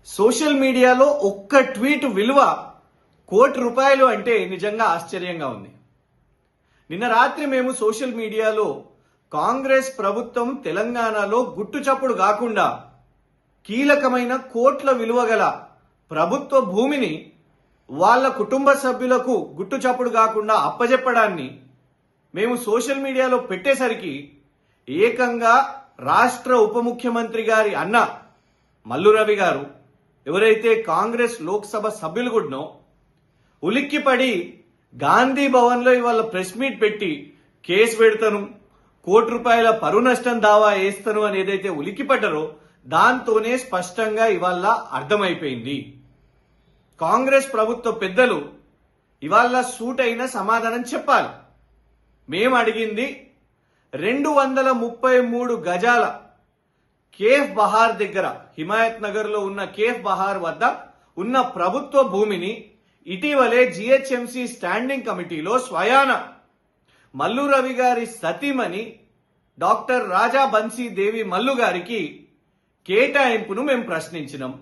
Social మీడియాలో ఒక్క tweet విలువ ₹1,00,00,000 అంటే నిజంగా ఆశ్చర్యంగా ఉంది. నిన్న రాత్రి మేము సోషల్ మీడియాలో కాంగ్రెస్ ప్రభుత్వం తెలంగాణలో గుట్టుచప్పుడు కాకుండా కీలకమైన కోట్ల విలువ గల ప్రభుత్వ భూమిని వాళ్ళ కుటుంబ సభ్యులకు గుట్టుచప్పుడు కాకుండా అప్పజెప్పడాన్ని మేము సోషల్ మీడియాలో పెట్టేసరికి ఏకంగా రాష్ట్ర ఉప ముఖ్యమంత్రి గారి అన్న మల్లు రవి గారు, ఎవరైతే కాంగ్రెస్ లోక్సభ సభ్యులు కూడానో, ఉలిక్కిపడి గాంధీ భవన్లో ఇవాళ ప్రెస్ మీట్ పెట్టి కేసు పెడతాను, ₹1,00,00,000 పరువు నష్టం దావా వేస్తాను అని ఏదైతే ఉలిక్కిపడ్డారో దాంతోనే స్పష్టంగా ఇవాళ అర్థమైపోయింది. కాంగ్రెస్ ప్రభుత్వ పెద్దలు ఇవాళ సూటైన సమాధానం చెప్పాలి. మేము అడిగింది 233 గజాల కేఫ్ బహార్ దగ్గర, హిమాయత్ నగర్ లో ఉన్న కేఫ్ బహార్ వద్ద ఉన్న ప్రభుత్వ భూమిని ఇటీవలే జిహెచ్ఎంసీ స్టాండింగ్ కమిటీలో స్వయాన మల్లు రవి గారి సతీమణి డాక్టర్ రాజా బన్సీ దేవి మల్లు గారికి కేటాయింపును మేము ప్రశ్నించినాం.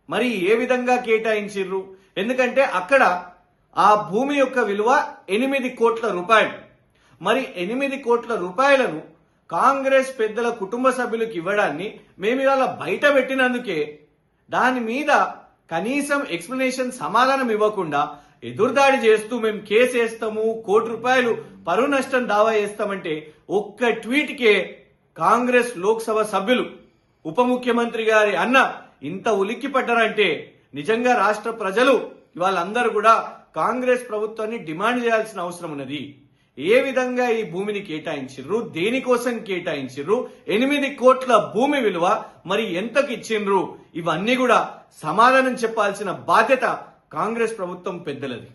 మరి ఏ విధంగా కేటాయించిర్రు? ఎందుకంటే అక్కడ ఆ భూమి యొక్క విలువ 8 కోట్ల రూపాయలు. మరి 8 కోట్ల రూపాయలను కాంగ్రెస్ పెద్దల కుటుంబ సభ్యులకు ఇవ్వడాన్ని మేము ఇవాళ బయట పెట్టినందుకే దాని మీద కనీసం ఎక్స్ప్లెనేషన్ సమాధానం ఇవ్వకుండా ఎదురుదాడి చేస్తూ మేము కేసు వేస్తాము, ₹1,00,00,000 పరువు నష్టం దావా వేస్తామంటే ఒక్క ట్వీట్కే కాంగ్రెస్ లోక్సభ సభ్యులు ఉప ముఖ్యమంత్రి గారి అన్న ఇంత ఉలిక్కి పడ్డారంటే నిజంగా రాష్ట్ర ప్రజలు వాళ్ళందరూ కూడా కాంగ్రెస్ ప్రభుత్వాన్ని డిమాండ్ చేయాల్సిన అవసరం ఉన్నది. ఏ విధంగా ఈ భూమిని కేటాయించిర్రు, దేనికోసం కేటాయించిర్రు, 8 కోట్ల భూమి విలువ మరి ఎంతకి ఇచ్చిండ్రు, ఇవన్నీ కూడా సమాధానం చెప్పాల్సిన బాధ్యత కాంగ్రెస్ ప్రభుత్వం పెద్దలది.